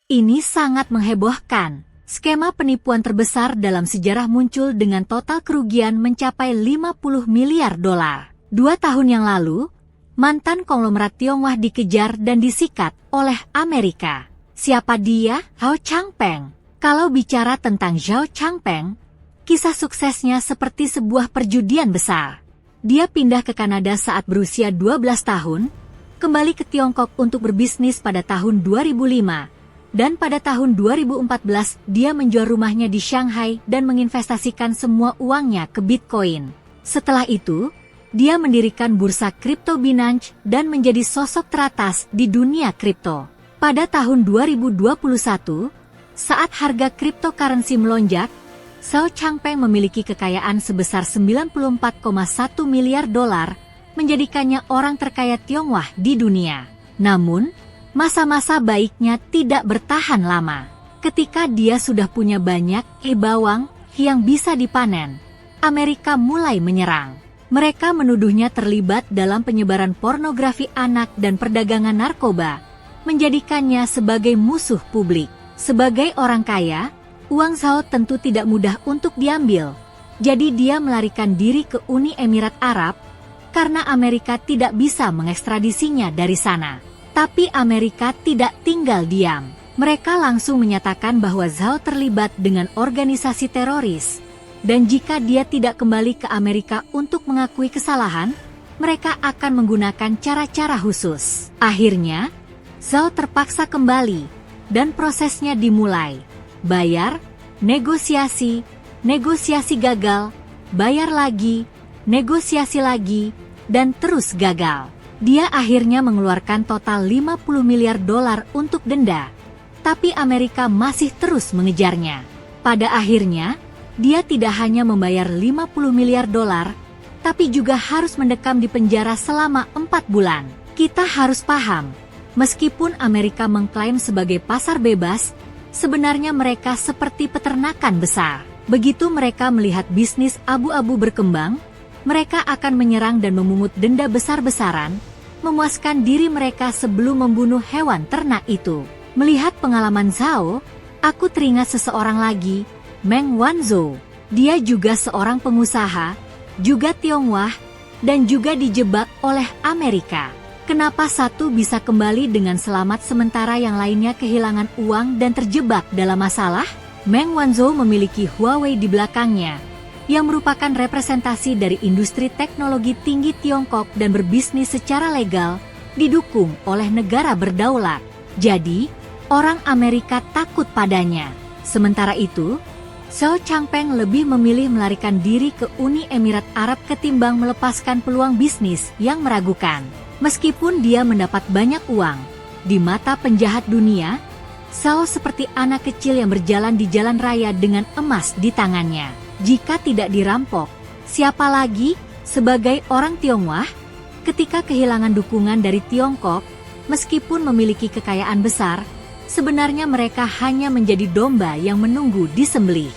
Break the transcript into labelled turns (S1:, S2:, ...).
S1: Ini sangat menghebohkan. Skema penipuan terbesar dalam sejarah muncul dengan total kerugian mencapai 50 miliar dolar. 2 tahun yang lalu, mantan konglomerat Tionghoa dikejar dan disikat oleh Amerika. Siapa dia? Zhao Changpeng. Kalau bicara tentang Zhao Changpeng, kisah suksesnya seperti sebuah perjudian besar. Dia pindah ke Kanada saat berusia 12 tahun, kembali ke Tiongkok untuk berbisnis pada tahun 2005, dan pada tahun 2014 dia menjual rumahnya di Shanghai dan menginvestasikan semua uangnya ke Bitcoin. Setelah itu, dia mendirikan bursa kripto Binance dan menjadi sosok teratas di dunia kripto. Pada tahun 2021, saat harga cryptocurrency melonjak, Zhao Changpeng memiliki kekayaan sebesar 94,1 miliar dolar, menjadikannya orang terkaya Tionghoa di dunia. Namun, masa-masa baiknya tidak bertahan lama. Ketika dia sudah punya banyak bawang yang bisa dipanen, Amerika mulai menyerang. Mereka menuduhnya terlibat dalam penyebaran pornografi anak dan perdagangan narkoba, menjadikannya sebagai musuh publik. Sebagai orang kaya, uang Zhao tentu tidak mudah untuk diambil. Jadi dia melarikan diri ke Uni Emirat Arab, karena Amerika tidak bisa mengekstradisinya dari sana. Tapi Amerika tidak tinggal diam. Mereka langsung menyatakan bahwa Zhao terlibat dengan organisasi teroris. Dan jika dia tidak kembali ke Amerika untuk mengakui kesalahan, mereka akan menggunakan cara-cara khusus. Akhirnya, Zhao terpaksa kembali, dan prosesnya dimulai. Bayar, negosiasi, negosiasi gagal, bayar lagi, negosiasi lagi, dan terus gagal. Dia akhirnya mengeluarkan total 50 miliar dolar untuk denda. Tapi Amerika masih terus mengejarnya. Pada akhirnya, dia tidak hanya membayar 50 miliar dolar, tapi juga harus mendekam di penjara selama 4 bulan. Kita harus paham, meskipun Amerika mengklaim sebagai pasar bebas, sebenarnya mereka seperti peternakan besar. Begitu mereka melihat bisnis abu-abu berkembang, mereka akan menyerang dan memungut denda besar-besaran, memuaskan diri mereka sebelum membunuh hewan ternak itu. Melihat pengalaman Zhao, aku teringat seseorang lagi, Meng Wanzhou. Dia juga seorang pengusaha, juga Tionghoa, dan juga dijebak oleh Amerika. Kenapa satu bisa kembali dengan selamat sementara yang lainnya kehilangan uang dan terjebak dalam masalah? Meng Wanzhou memiliki Huawei di belakangnya, yang merupakan representasi dari industri teknologi tinggi Tiongkok dan berbisnis secara legal, didukung oleh negara berdaulat. Jadi, orang Amerika takut padanya. Sementara itu, Zhao Changpeng lebih memilih melarikan diri ke Uni Emirat Arab ketimbang melepaskan peluang bisnis yang meragukan. Meskipun dia mendapat banyak uang, di mata penjahat dunia, Zhao seperti anak kecil yang berjalan di jalan raya dengan emas di tangannya. Jika tidak dirampok, siapa lagi? Sebagai orang Tionghoa, ketika kehilangan dukungan dari Tiongkok, meskipun memiliki kekayaan besar, sebenarnya mereka hanya menjadi domba yang menunggu disembelih.